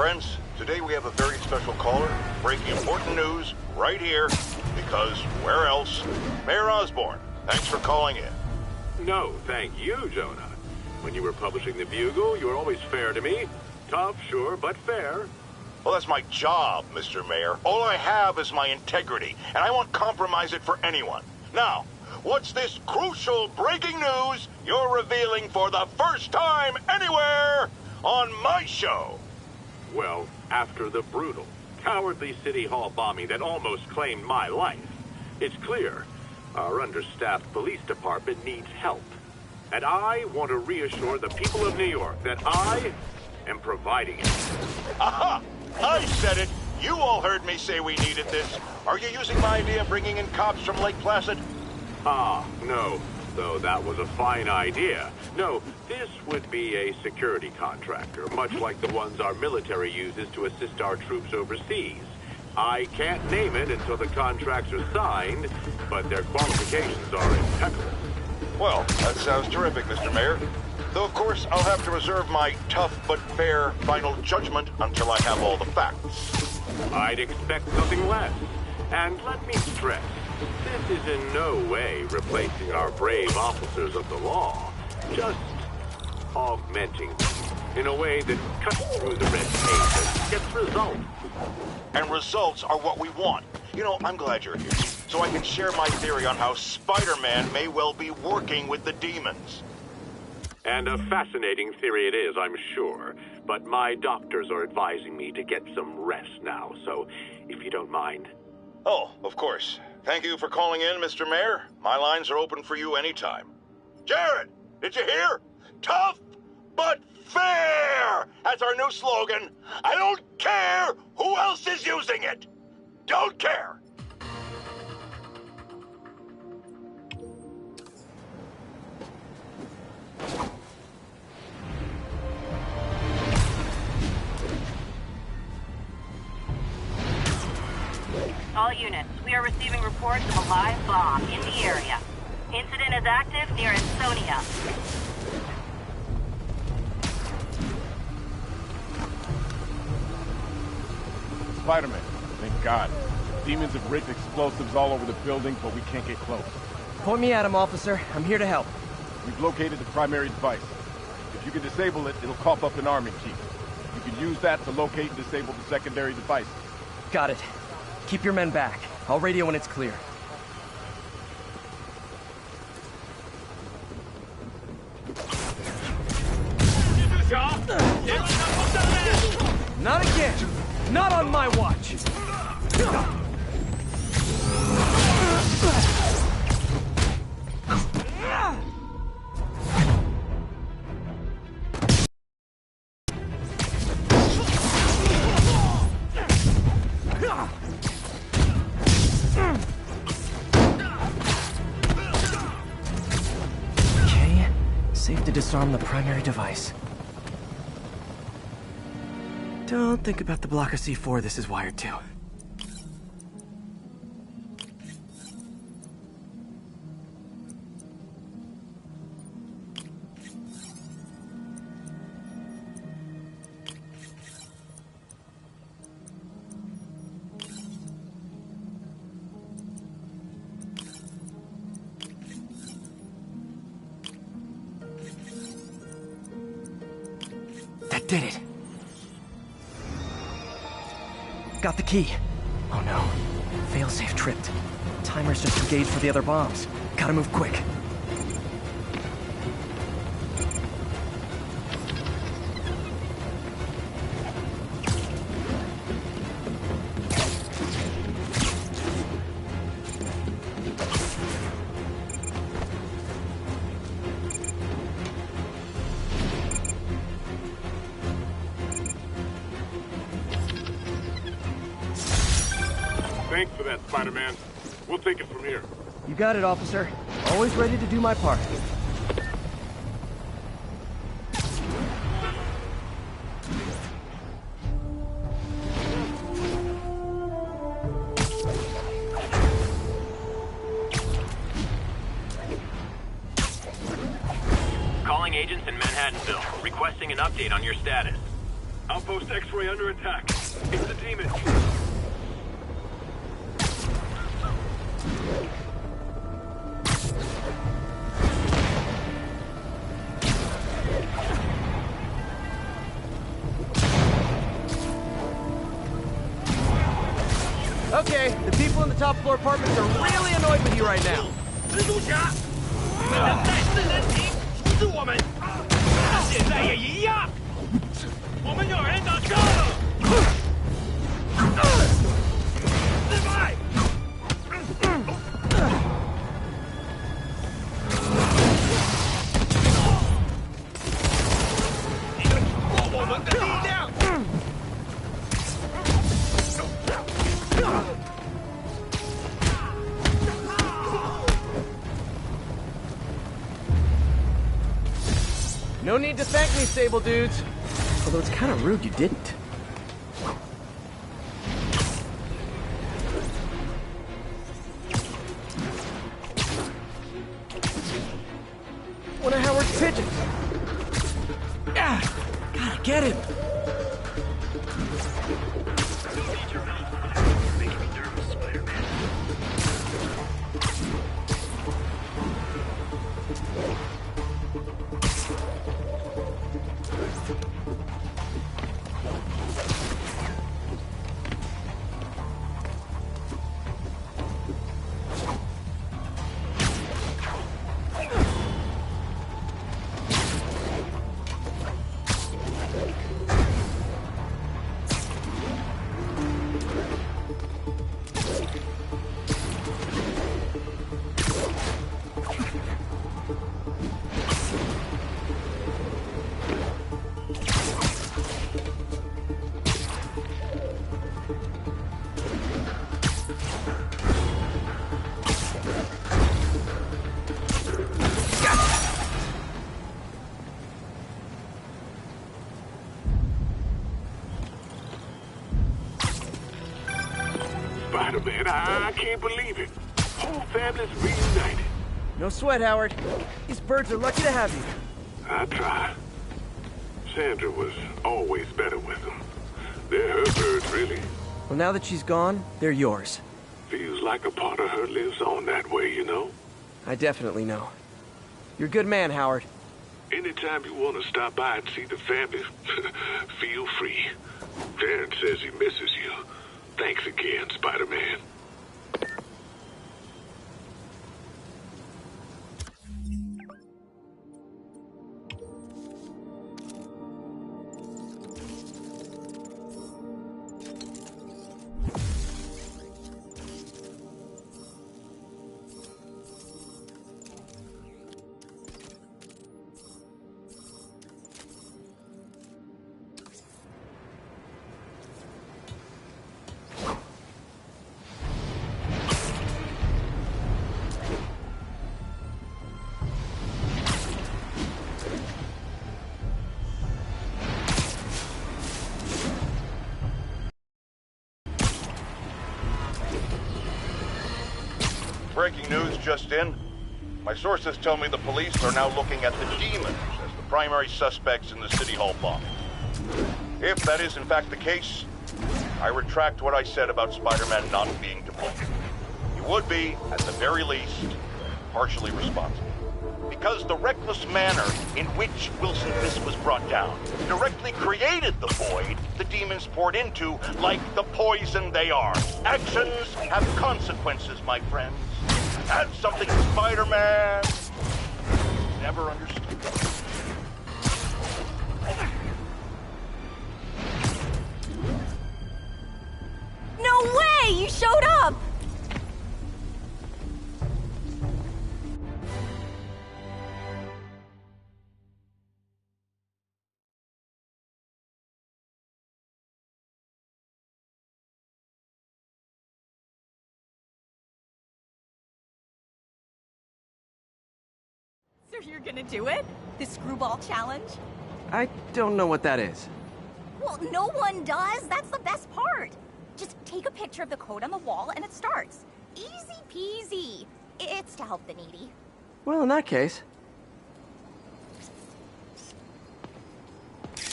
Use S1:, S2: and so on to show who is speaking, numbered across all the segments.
S1: Friends, today we have a very special caller breaking important news right here, because where else? Mayor Osborne, thanks for calling in.
S2: No, thank you, Jonah. When you were publishing the Bugle, you were always fair to me. Tough, sure, but fair.
S1: Well, that's my job, Mr. Mayor. All I have is my integrity, and I won't compromise it for anyone. Now, what's this crucial breaking news you're revealing for the first time anywhere on my show?
S2: Well, after the brutal, cowardly City Hall bombing that almost claimed my life, it's clear our understaffed police department needs help. And I want to reassure the people of New York that I am providing it.
S1: Aha! I said it! You all heard me say we needed this. Are you using my idea of bringing in cops from Lake Placid?
S2: Ah, no. Though that was a fine idea. No, this would be a security contractor, much like the ones our military uses to assist our troops overseas. I can't name it until the contracts are signed, but their qualifications are impeccable.
S1: Well, that sounds terrific, Mr. Mayor. Though, of course, I'll have to reserve my tough but fair final judgment until I have all the facts.
S2: I'd expect nothing less. And let me stress, this is in no way replacing our brave officers of the law, just augmenting them in a way that cuts through the red tape and gets results.
S1: And results are what we want. You know, I'm glad you're here, so I can share my theory on how Spider-Man may well be working with the demons.
S2: And a fascinating theory it is, I'm sure. But my doctors are advising me to get some rest now, so if you don't mind.
S1: Oh, of course. Thank you for calling in, Mr. Mayor. My lines are open for you anytime. Jared, did you hear? Tough but fair! That's our new slogan. I don't care who else is using it. Don't care.
S3: All units, we are receiving reports of a live bomb in the area. Incident is active near Ansonia.
S4: Spider-Man, thank God. Demons have rigged explosives all over the building, but we can't get close.
S5: Point me at him, officer. I'm here to help.
S4: We've located the primary device. If you can disable it, it'll cough up an arming chief. You can use that to locate and disable the secondary device.
S5: Got it. Keep your men back. I'll radio when it's clear. Not again! Not on my watch! Okay, safe to disarm the primary device. Don't think about the block of C4 this is wired to. That did it. Got the key. Oh no. Failsafe tripped. Timer's just engaged for the other bombs. Gotta move quick.
S2: Thanks for that, Spider-Man. We'll take it from here.
S5: You got it, officer. Always ready to do my part.
S6: Calling agents in Manhattanville, requesting an update on your status.
S2: Outpost X-ray under attack. It's the demon.
S5: Okay, the people in the top floor apartments are really annoyed with you right now.
S6: 蜘蛛侠，你们的在世人体不是我们，现在也一样。我们有人打车了，失败。你们过我们的力量。
S5: No need to thank me, Sable dudes. Although it's kind of rude you didn't. One of Howard's pigeons. Ah, gotta get him.
S2: Spider-Man, I can't believe it. Whole family's reunited.
S5: No sweat, Howard. These birds are lucky to have you.
S2: I try. Sandra was always better with them. They're her birds, really.
S5: Well, now that she's gone, they're yours.
S2: Feels like a part of her lives on that way, you know?
S5: I definitely know. You're a good man, Howard.
S2: Anytime you want to stop by and see the family, feel free. Darren says he misses you. Thanks again, Spider-Man.
S1: Breaking news just in. My sources tell me the police are now looking at the demons as the primary suspects in the City Hall bomb. If that is in fact the case, I retract what I said about Spider-Man not being to blame. He would be, at the very least, partially responsible. Because the reckless manner in which Wilson Fisk was brought down directly created the void the demons poured into, like the poison they are. Actions have consequences, my friends. That's something Spider-Man never understood.
S7: No way! You showed up! So you're gonna do it? The screwball challenge?
S5: I don't know what that is.
S7: Well, no one does. That's the best part. Just take a picture of the code on the wall and it starts. Easy peasy. It's to help the needy.
S5: Well, in that case...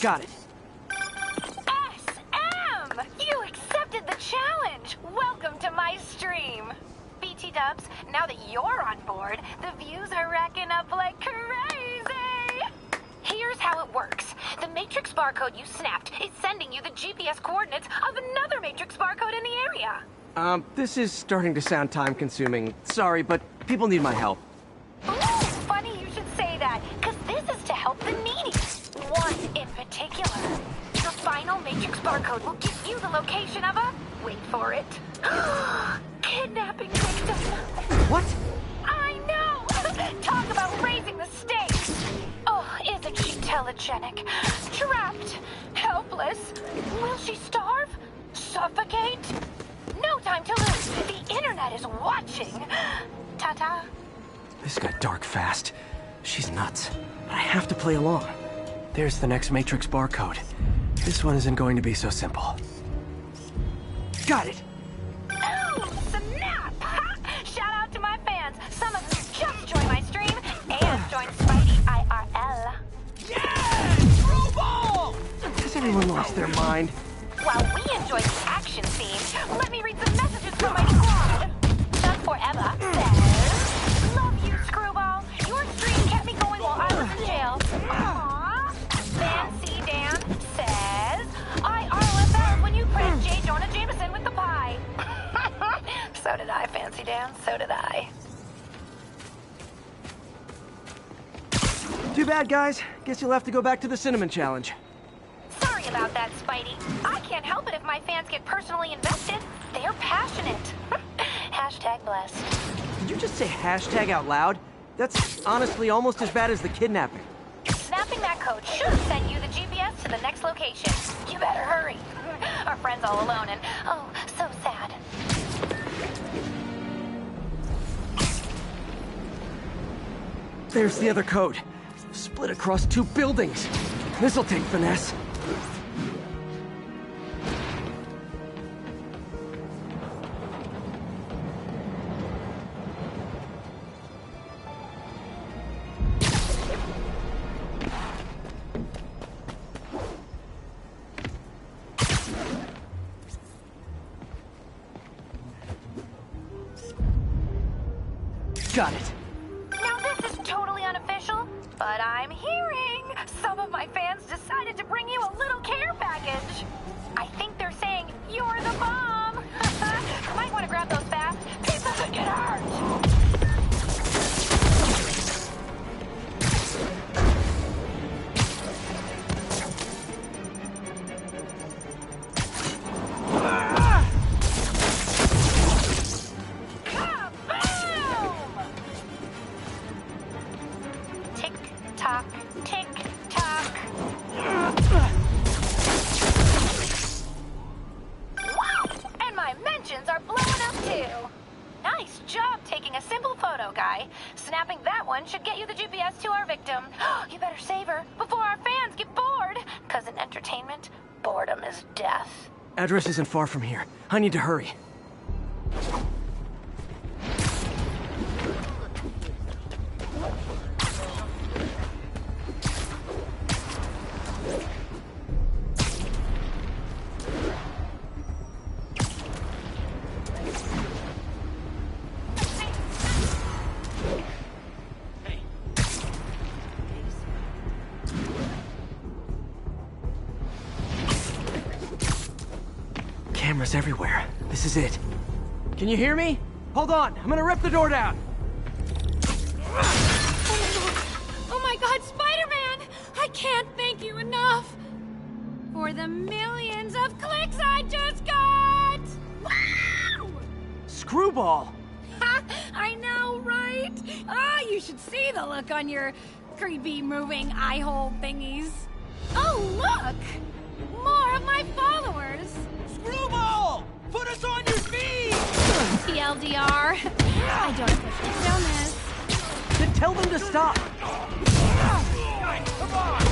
S5: Got it.
S3: to my stream. BT Dubs, now that you're on board, the views are racking up like crazy. Here's how it works. The Matrix barcode you snapped is sending you the GPS coordinates of another Matrix barcode in the area.
S5: This is starting to sound time-consuming. Sorry, but people need my help.
S3: Ooh, funny you should say that, because this is to help the needy. One in particular. The final Matrix barcode will give you the location of a... wait for it. Kidnapping victim.
S5: What?
S3: I know! Talk about raising the stakes! Oh, isn't she telegenic? Trapped. Helpless. Will she starve? Suffocate? No time to lose. The internet is watching. Ta-ta.
S5: This got dark fast. She's nuts. But I have to play along. There's the next Matrix barcode. This one isn't going to be so simple. Got it!
S3: Oh, snap! Shout out to my fans. Some of you just joined my stream and joined Spidey IRL.
S6: Yeah! Screwball!
S5: Has everyone lost their mind?
S3: While we enjoy the action scene, let me read some messages from my squad. Done Forever says, "Love you, Screwball. Your stream kept me going while I was in jail." Aww. Fancy Dan says, "I RLFL when you pranked J. Jonah Jameson with the pie." So did I, Fancy Dan. So did I.
S5: Too bad, guys. Guess you'll have to go back to the Cinnamon Challenge.
S3: Sorry about that, Spidey. I can't help it if my fans get personally invested. They're passionate. Hashtag blessed.
S5: Did you just say hashtag out loud? That's honestly almost as bad as the kidnapping.
S3: Snapping that code should have sent you the GPS to the next location. You better hurry. Our friend's all alone and, oh, so sad.
S5: There's the other code. Split across 2 buildings. This'll take finesse. Got it.
S3: Now this is totally unofficial, but I'm hearing some of my fans decided to bring you a little care package. I think they're saying you're the bomb. Might want to grab those fast. People could get hurt. Tick-tock, tick-tock. Wow! And my mentions are blowing up too. Nice job taking a simple photo, guy. Snapping that one should get you the GPS to our victim. You better save her before our fans get bored. 'Cause in entertainment, boredom is death.
S5: Address isn't far from here. I need to hurry. Cameras everywhere. This is it. Can you hear me? Hold on, I'm gonna rip the door down.
S8: Oh my God, Spider-Man! I can't thank you enough for the millions of clicks I just got! Wow!
S5: Screwball!
S8: Ha! I know, right? Ah, you should see the look on your creepy moving eye hole thingies. Oh, look! More of my followers!
S6: Screwball! Put us on your feet!
S8: TLDR. I don't officially film this.
S5: Then tell them to stop.
S6: Come on!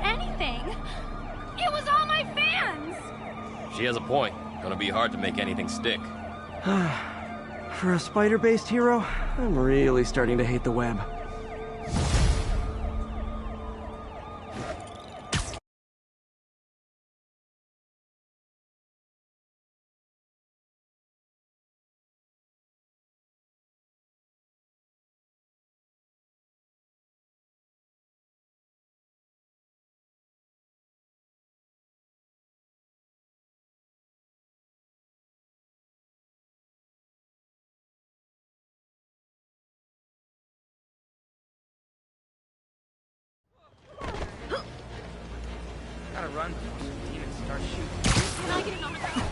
S8: anything. It was all my fans.
S9: She has a point. Gonna be hard to make anything stick.
S5: For a spider-based hero, I'm really starting to hate the web.
S6: Gotta run. Demons start shooting.
S8: Can I get an autograph?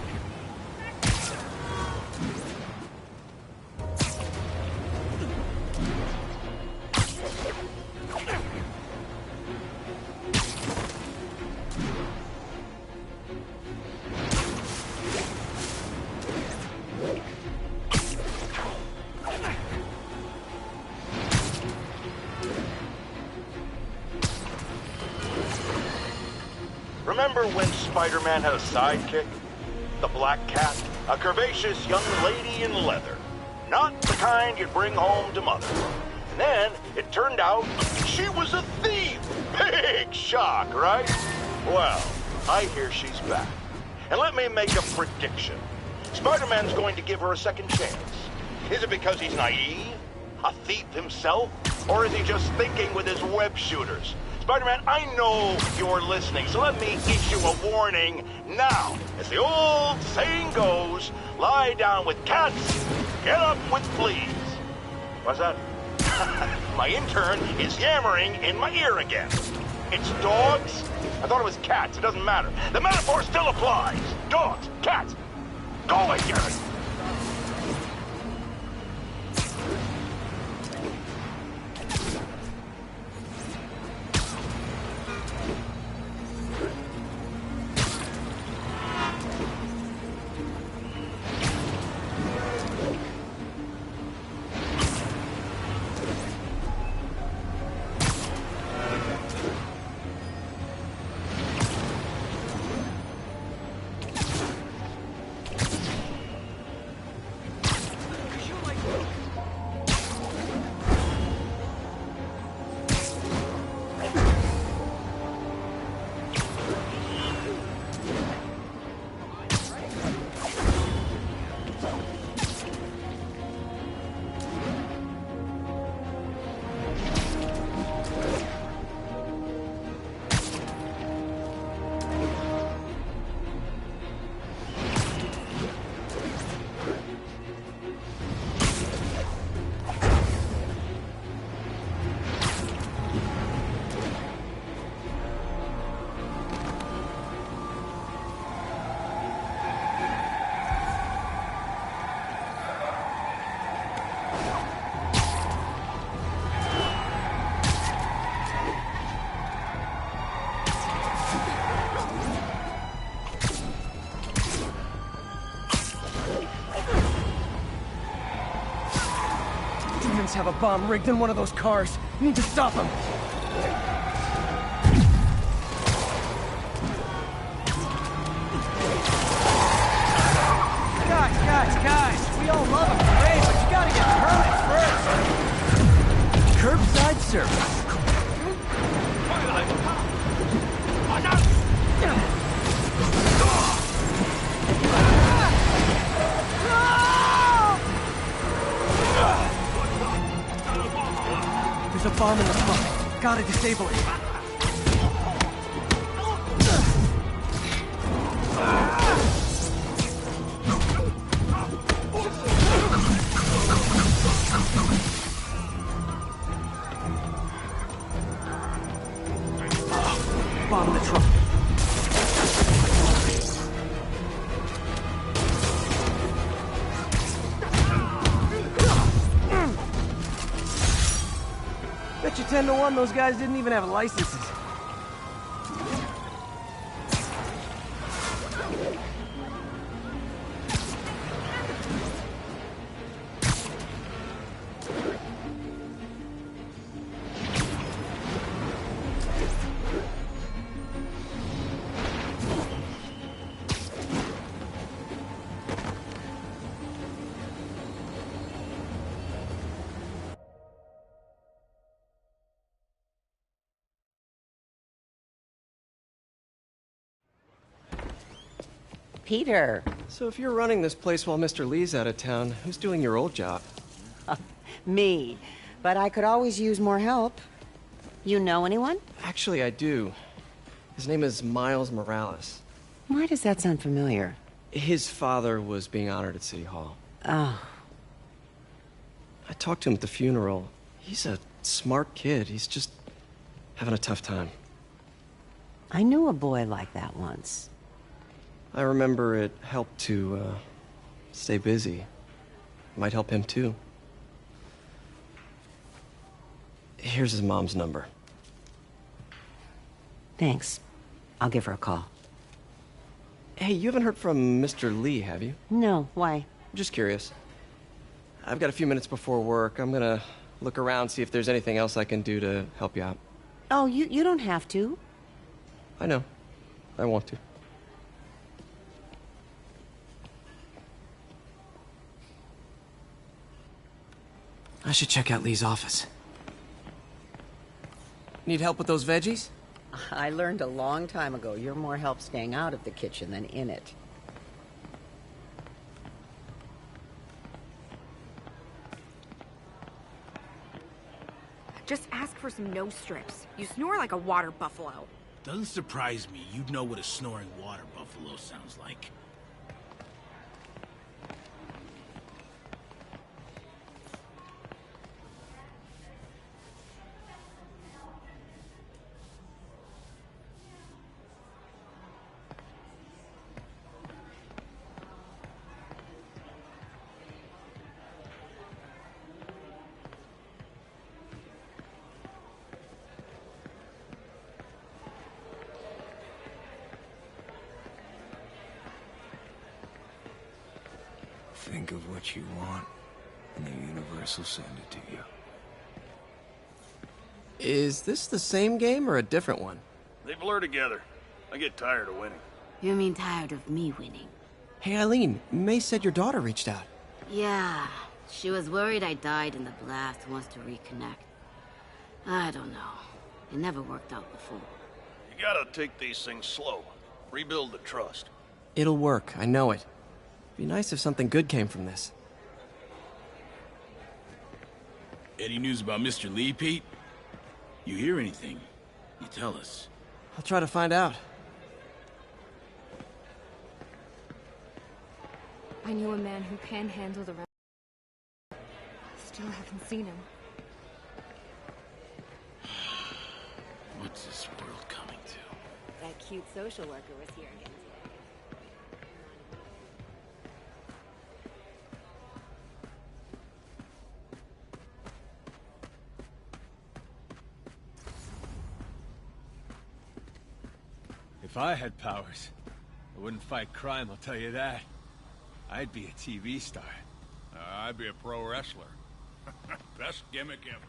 S1: Remember when Spider-Man had a sidekick? The Black Cat, a curvaceous young lady in leather. Not the kind you'd bring home to mother. And then it turned out she was a thief. Big shock, right? Well, I hear she's back. And let me make a prediction. Spider-Man's going to give her a second chance. Is it because he's naive? A thief himself? Or is he just thinking with his web shooters? Spider-Man, I know you're listening, so let me issue a warning now. As the old saying goes, lie down with cats, get up with fleas. What's that? My intern is yammering in my ear again. It's dogs? I thought it was cats. It doesn't matter. The metaphor still applies. Dogs, cats. Go away, Garrett.
S5: Have a bomb rigged in one of those cars. Need to stop them. Guys, we all love a parade, but you gotta get permit first. Curbside service. There's a bomb in the front. Gotta disable it. Bomb in the trunk. Bet you 10 to 1 those guys didn't even have licenses.
S10: Peter.
S5: So if you're running this place while Mr. Lee's out of town, who's doing your old job?
S10: Me. But I could always use more help. You know anyone?
S5: Actually, I do. His name is Miles Morales.
S10: Why does that sound familiar?
S5: His father was being honored at City Hall.
S10: Oh.
S5: I talked to him at the funeral. He's a smart kid. He's just having a tough time.
S10: I knew a boy like that once.
S5: I remember it helped to, stay busy. Might help him, too. Here's his mom's number.
S10: Thanks. I'll give her a call.
S5: Hey, you haven't heard from Mr. Lee, have you?
S10: No, why?
S5: Just curious. I've got a few minutes before work. I'm gonna look around, see if there's anything else I can do to help you out.
S10: Oh, you don't have to.
S5: I know. I want to. I should check out Lee's office. Need help with those veggies?
S10: I learned a long time ago you're more help staying out of the kitchen than in it.
S11: Just ask for some nose strips. You snore like a water buffalo.
S6: Doesn't surprise me. You'd know what a snoring water buffalo sounds like.
S12: Think of what you want, and the universe will send it to you.
S5: Is this the same game or a different one?
S13: They blur together. I get tired of winning.
S14: You mean tired of me winning?
S5: Hey, Eileen, May said your daughter reached out.
S14: Yeah, she was worried I died in the blast and wants to reconnect. I don't know. It never worked out before.
S13: You gotta take these things slow. Rebuild the trust.
S5: It'll work, I know it. Be nice if something good came from this.
S6: Any news about Mr. Lee, Pete? You hear anything? You tell us.
S5: I'll try to find out.
S11: I knew a man who panhandled around. Still haven't seen him.
S6: What's this world coming to?
S14: That cute social worker was here again today.
S15: If I had powers, I wouldn't fight crime, I'll tell you that. I'd be a TV star.
S1: I'd be a pro wrestler. Best gimmick ever.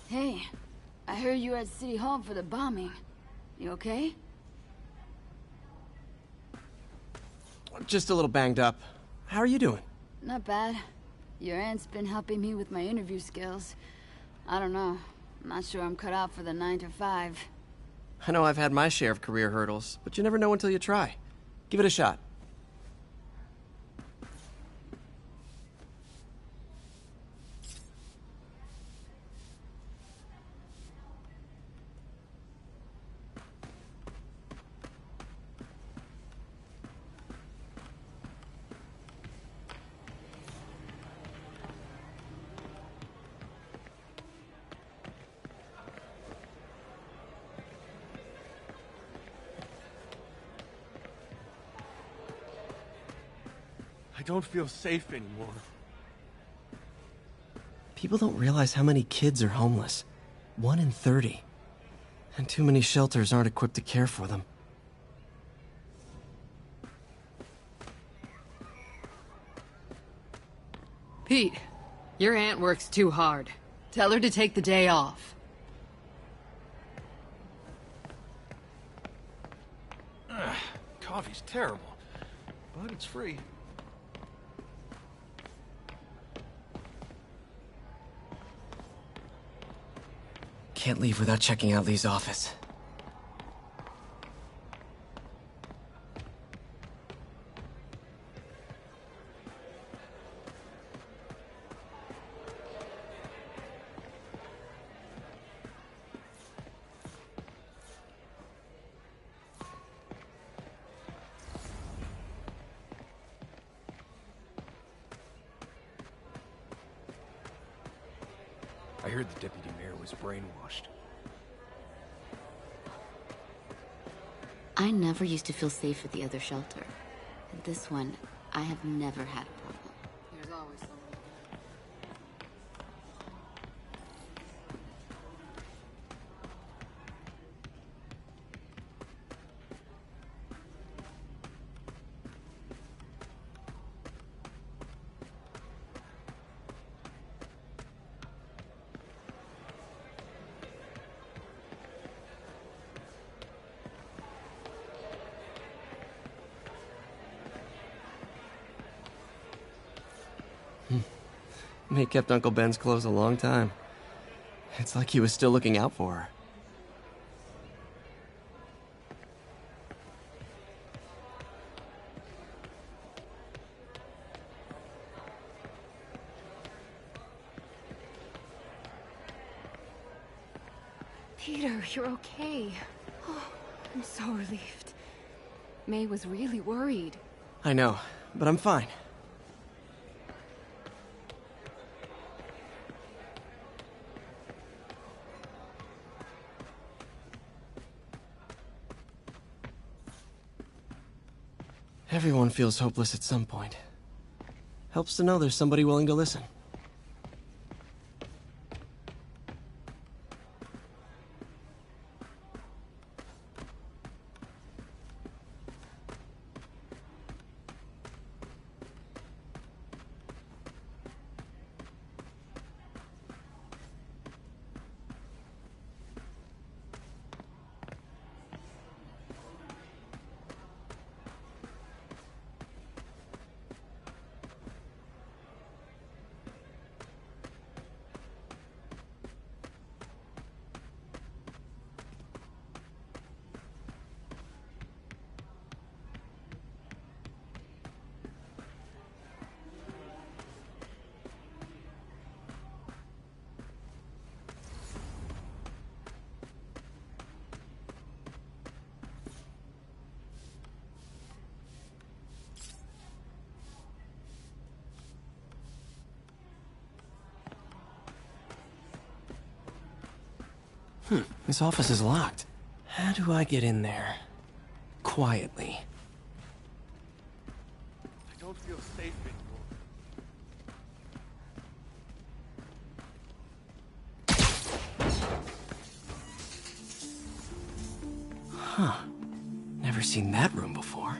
S14: Hey, I heard you were at City Hall for the bombing. You okay?
S5: Just a little banged up. How are you doing?
S14: Not bad. Your aunt's been helping me with my interview skills. I don't know. I'm not sure I'm cut out for the 9 to 5.
S5: I know I've had my share of career hurdles, but you never know until you try. Give it a shot.
S15: I don't feel safe anymore.
S5: People don't realize how many kids are homeless. 1 in 30. And too many shelters aren't equipped to care for them.
S16: Pete, your aunt works too hard. Tell her to take the day off.
S13: Coffee's terrible, but it's free.
S5: Can't leave without checking out Lee's office. I heard the deputy mayor was brainwashed.
S14: I never used to feel safe at the other shelter. At this one, I have never had a problem.
S16: There's always someone.
S5: May kept Uncle Ben's clothes a long time. It's like he was still looking out for her.
S11: Peter, you're okay. Oh, I'm so relieved. May was really worried.
S5: I know, but I'm fine. Everyone feels hopeless at some point. Helps to know there's somebody willing to listen. This office is locked. How do I get in there? Quietly.
S4: I don't feel safe anymore.
S5: Huh. Never seen that room before.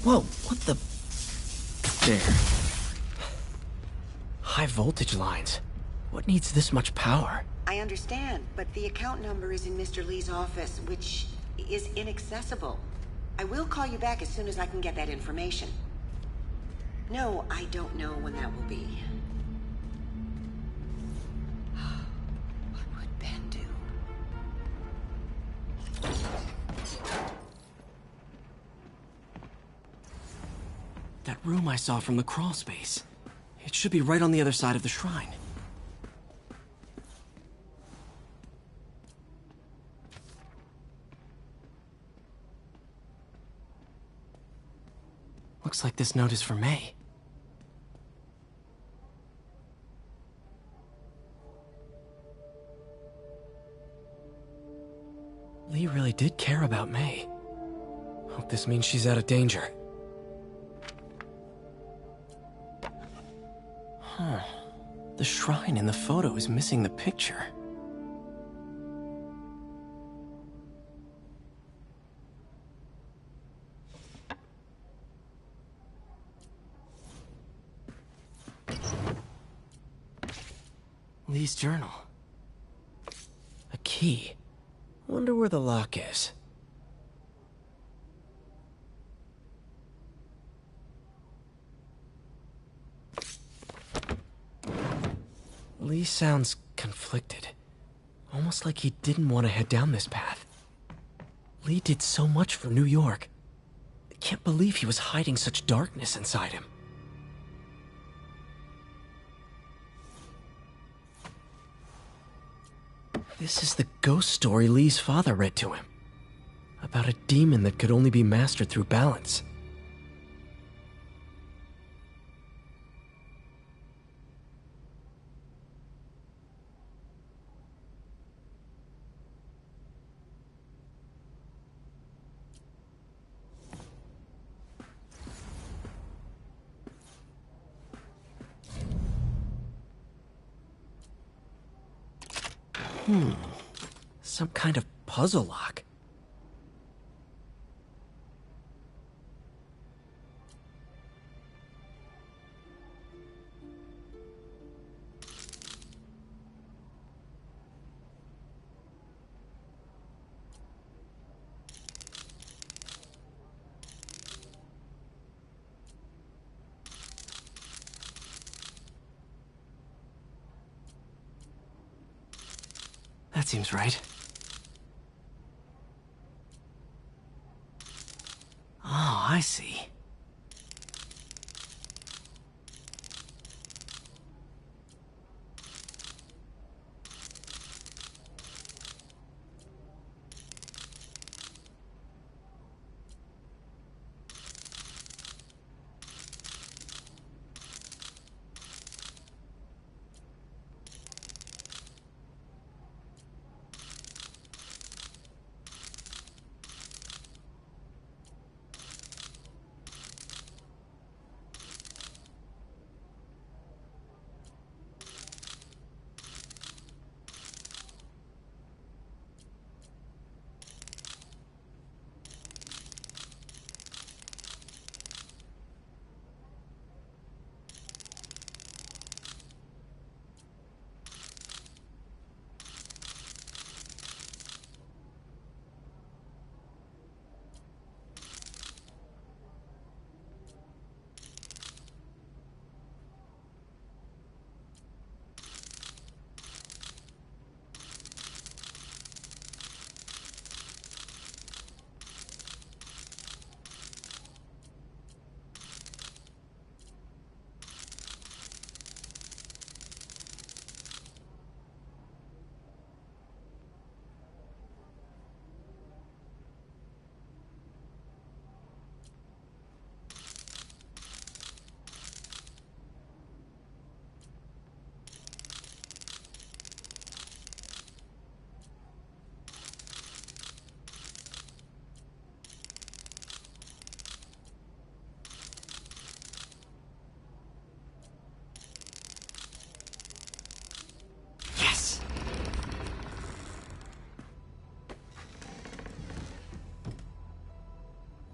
S5: Whoa, what the... There. High voltage lines. What needs this much power?
S10: I understand, but the account number is in Mr. Lee's office, which is inaccessible. I will call you back as soon as I can get that information. No, I don't know when that will be. What would Ben do?
S5: That room I saw from the crawl space. It should be right on the other side of the shrine. Looks like this note is for May. Lee really did care about May. Hope this means she's out of danger. Huh. The shrine in the photo is missing the picture. Lee's journal. A key. Wonder where the lock is. Lee sounds conflicted. Almost like he didn't want to head down this path. Lee did so much for New York. I can't believe he was hiding such darkness inside him. This is the ghost story Lee's father read to him. About a demon that could only be mastered through balance. Some kind of puzzle lock. That seems right. Oh, I see.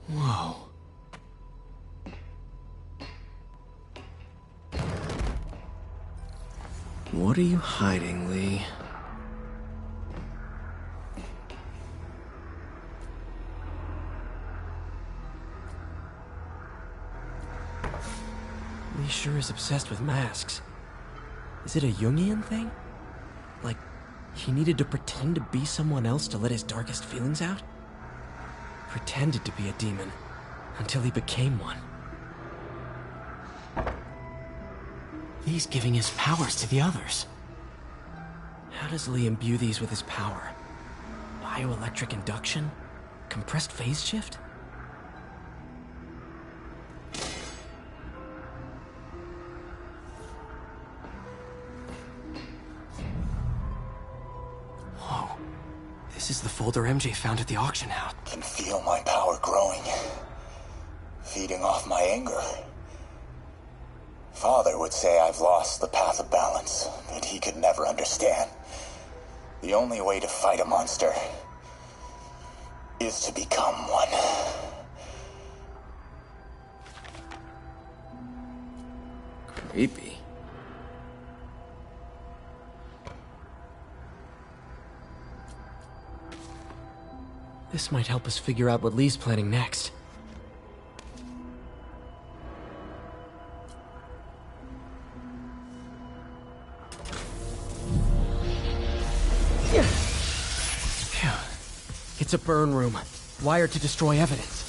S5: Whoa. What are you hiding, Lee? Lee sure is obsessed with masks. Is it a Jungian thing? Like, he needed to pretend to be someone else to let his darkest feelings out? Pretended to be a demon, until he became one. Lee's giving his powers to the others. How does Lee imbue these with his power? Bioelectric induction? Compressed phase shift? Whoa. This is the folder MJ found at the auction house.
S17: Can feel my power growing, feeding off my anger. Father would say I've lost the path of balance, but he could never understand. The only way to fight a monster is to become one.
S5: Creepy. This might help us figure out what Lee's planning next. Phew. It's a burn room, wired to destroy evidence.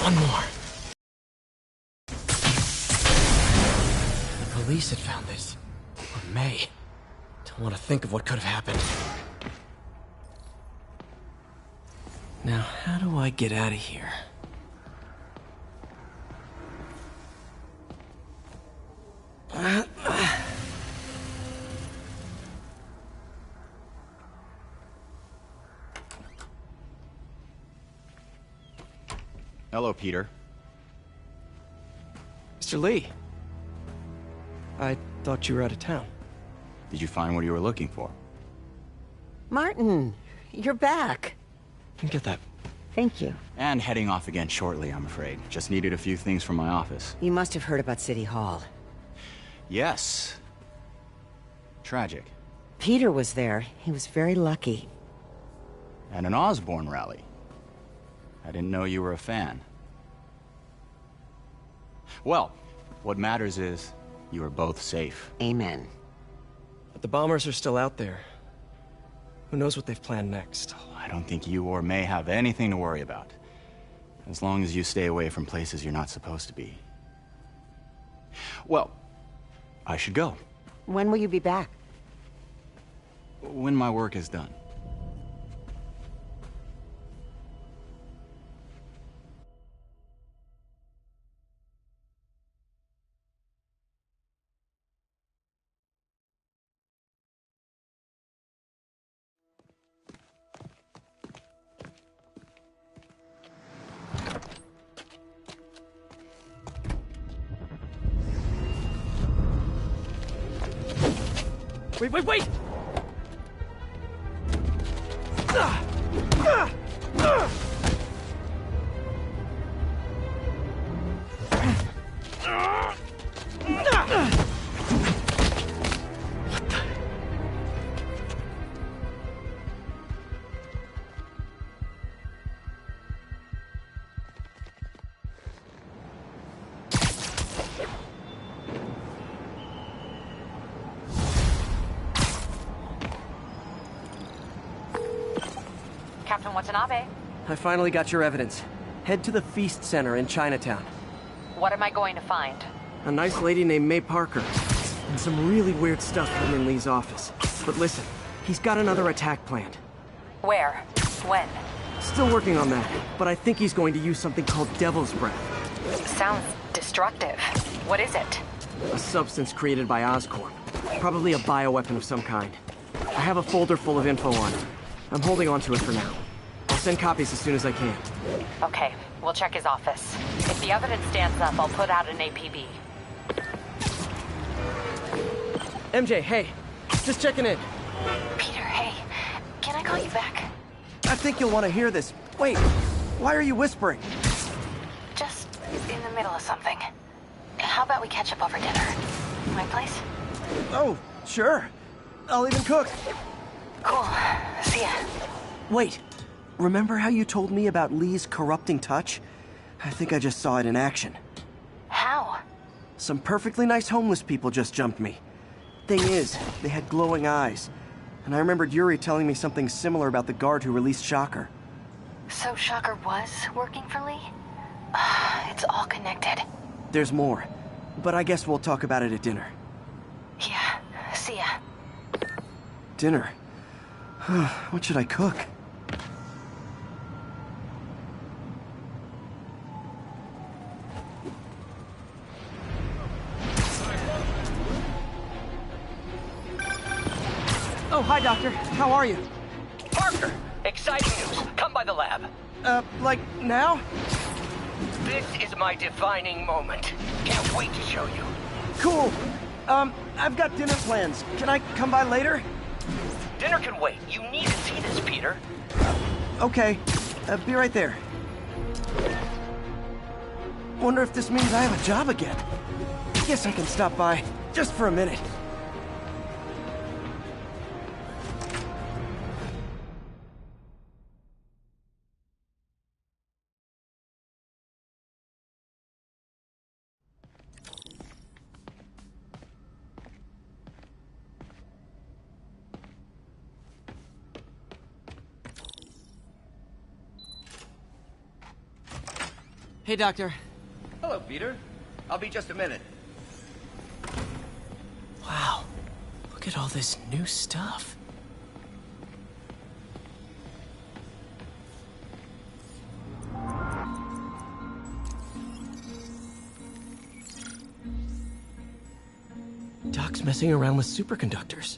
S5: One more. The police had found this. Or May. Don't want to think of what could have happened. Now, how do I get out of here?
S18: Hello, Peter.
S5: Mr. Lee. I thought you were out of town.
S18: Did you find what you were looking for?
S10: Martin, you're back.
S5: You can get that.
S10: Thank you.
S18: And heading off again shortly, I'm afraid. Just needed a few things from my office.
S10: You must have heard about City Hall.
S18: Yes. Tragic.
S10: Peter was there. He was very lucky.
S18: At an Osborn rally. I didn't know you were a fan. Well, what matters is you are both safe.
S10: Amen.
S5: But the bombers are still out there. Who knows what they've planned next?
S18: I don't think you or May have anything to worry about. As long as you stay away from places you're not supposed to be. Well, I should go.
S10: When will you be back?
S18: When my work is done.
S5: Wait!
S19: Captain Watanabe.
S5: I finally got your evidence. Head to the Feast Center in Chinatown.
S19: What am I going to find?
S5: A nice lady named May Parker. And some really weird stuff hidden in Lee's office. But listen, he's got another attack planned.
S19: Where? When?
S5: Still working on that, but I think he's going to use something called Devil's Breath.
S19: Sounds destructive. What is it?
S5: A substance created by Oscorp. Probably a bioweapon of some kind. I have a folder full of info on it. I'm holding on to it for now. I'll send copies as soon as I can.
S19: Okay, we'll check his office. If the evidence stands up, I'll put out an APB.
S5: MJ, hey. Just checking in.
S19: Peter, hey. Can I call you back?
S5: I think you'll want to hear this. Wait, why are you whispering?
S19: Just in the middle of something. How about we catch up over dinner? My place?
S5: Oh, sure. I'll even cook.
S19: Cool. See ya.
S5: Wait. Remember how you told me about Lee's corrupting touch? I think I just saw it in action.
S19: How?
S5: Some perfectly nice homeless people just jumped me. Thing is, they had glowing eyes. And I remembered Yuri telling me something similar about the guard who released Shocker.
S19: So Shocker was working for Lee? It's all connected.
S5: There's more. But I guess we'll talk about it at dinner.
S19: Yeah. See ya.
S5: Dinner? What should I cook? Oh, hi, Doctor. How are you?
S6: Parker! Exciting news. Come by the lab.
S5: Like now?
S6: This is my defining moment. Can't wait to show you.
S5: Cool. I've got dinner plans. Can I come by later?
S6: Dinner can wait. You need to see this, Peter.
S5: Okay. Be right there. Wonder if this means I have a job again. Guess I can stop by, just for a minute. Hey, Doctor.
S20: Hello, Peter. I'll be just a minute.
S5: Wow. Look at all this new stuff. Doc's messing around with superconductors.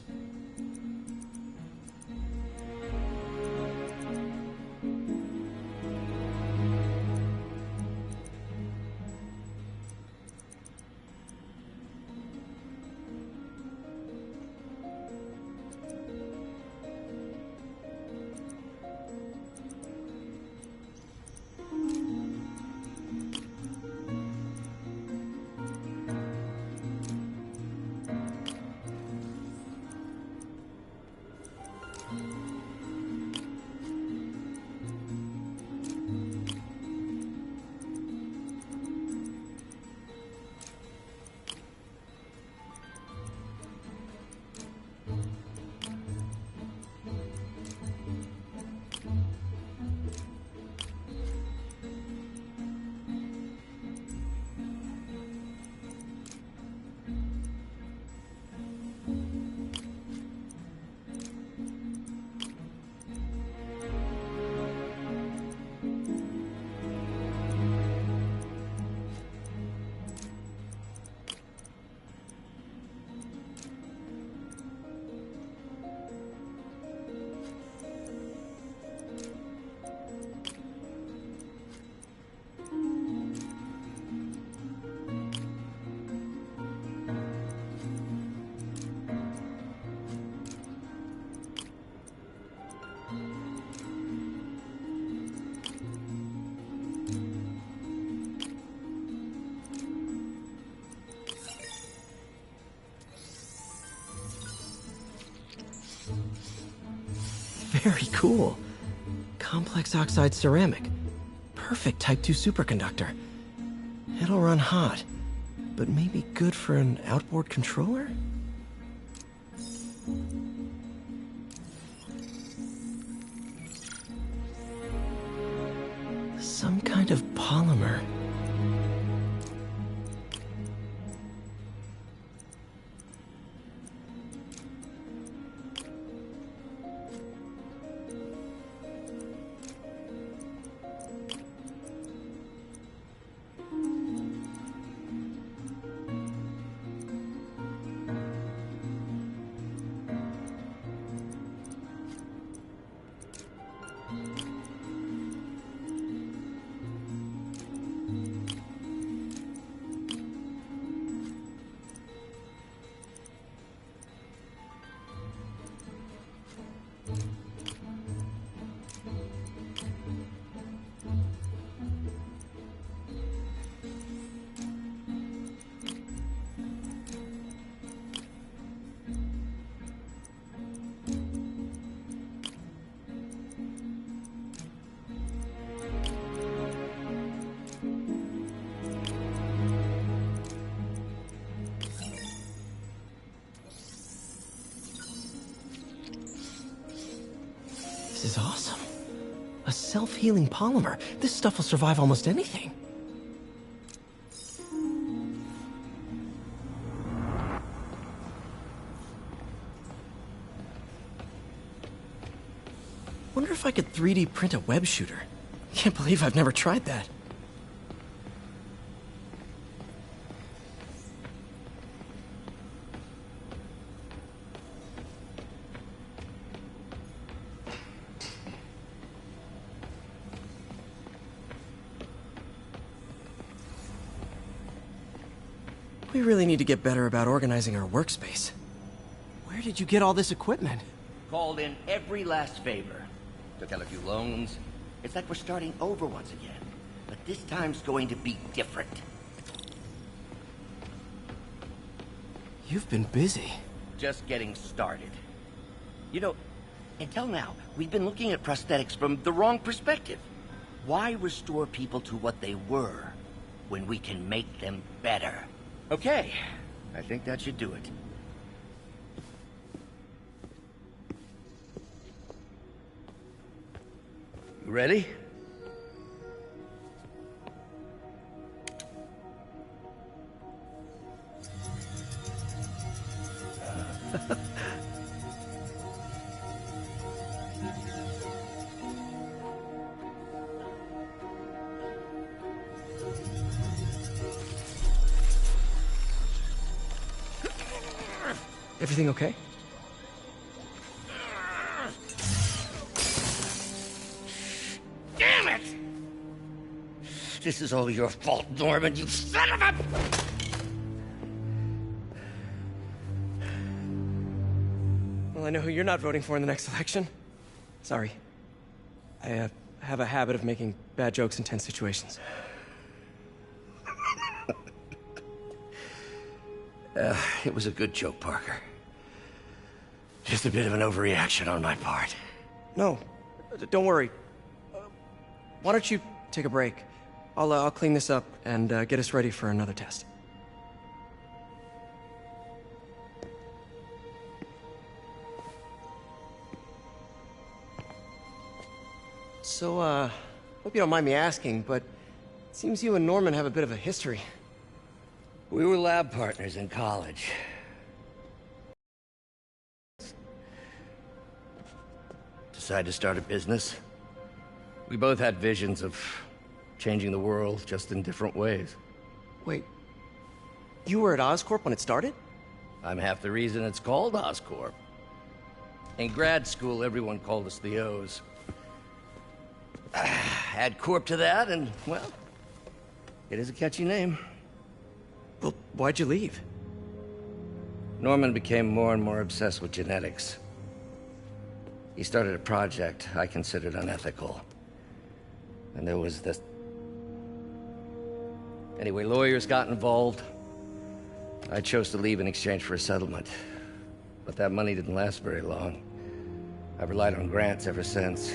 S5: Very cool. Complex oxide ceramic. Perfect Type 2 superconductor. It'll run hot, but maybe good for an outboard controller? Some kind of polymer. This is awesome. A self-healing polymer. This stuff will survive almost anything. Wonder if I could 3D print a web shooter. Can't believe I've never tried that. We really need to get better about organizing our workspace. Where did you get all this equipment?
S20: Called in every last favor. Took out a few loans. It's like we're starting over once again. But this time's going to be different.
S5: You've been busy.
S20: Just getting started. You know, until now, we've been looking at prosthetics from the wrong perspective. Why restore people to what they were when we can make them better? Okay, I think that should do it. You ready?
S5: Everything okay?
S20: Damn it! This is all your fault, Norman, you son of a...
S5: Well, I know who you're not voting for in the next election. Sorry. I have a habit of making bad jokes in tense situations.
S20: It was a good joke, Parker. Just a bit of an overreaction on my part.
S5: No, don't worry. Why don't you take a break? I'll clean this up and get us ready for another test. So, hope you don't mind me asking, but it seems you and Norman have a bit of a history.
S20: We were lab partners in college. Decided to start a business. We both had visions of changing the world, just in different ways.
S5: Wait, you were at Oscorp when it started?
S20: I'm half the reason it's called Oscorp. In grad school, everyone called us the O's. Add Corp to that, and, well, it is a catchy name.
S5: Well, why'd you leave?
S20: Norman became more and more obsessed with genetics. He started a project I considered unethical. And there was this... Anyway, lawyers got involved. I chose to leave in exchange for a settlement. But that money didn't last very long. I've relied on grants ever since.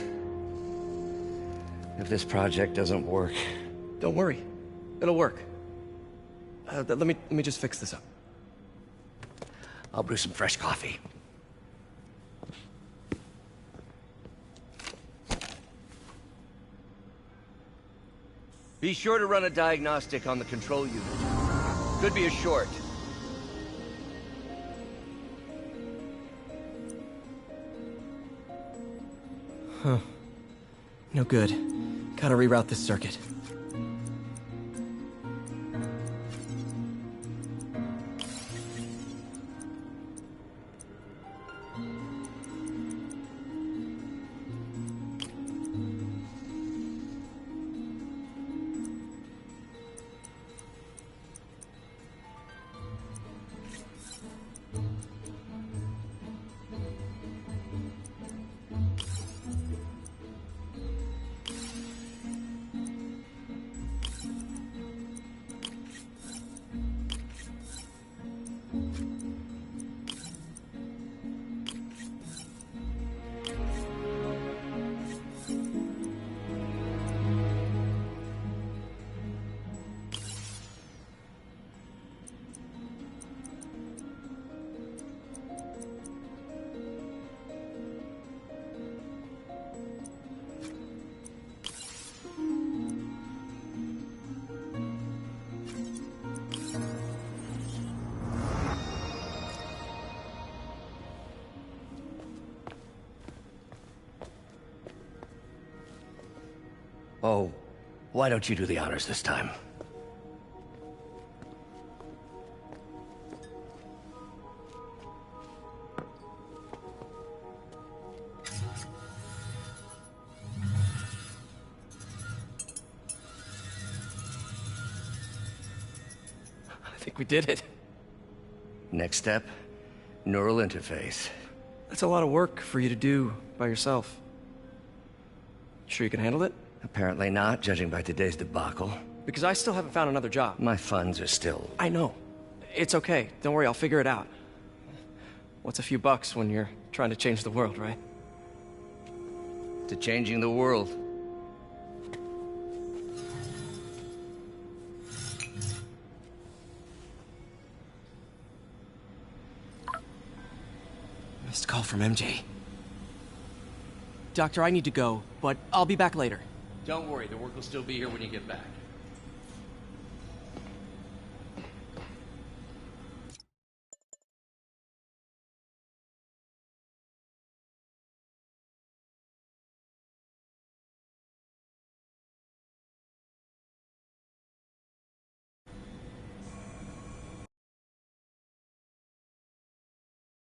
S20: If this project doesn't work...
S5: Don't worry. It'll work. Let me just fix this up.
S20: I'll brew some fresh coffee. Be sure to run a diagnostic on the control unit. Could be a short.
S5: Huh. No good. Gotta reroute this circuit.
S20: Oh, why don't you do the honors this time?
S5: I think we did it.
S20: Next step, neural interface.
S5: That's a lot of work for you to do by yourself. Sure you can handle it?
S20: Apparently not, judging by today's debacle.
S5: Because I still haven't found another job.
S20: My funds are still...
S5: I know. It's okay. Don't worry, I'll figure it out. What's a few bucks when you're trying to change the world, right?
S20: To changing the world.
S5: Missed call from MJ. Doctor, I need to go, but I'll be back later.
S9: Don't worry, the work will still be here when you get back.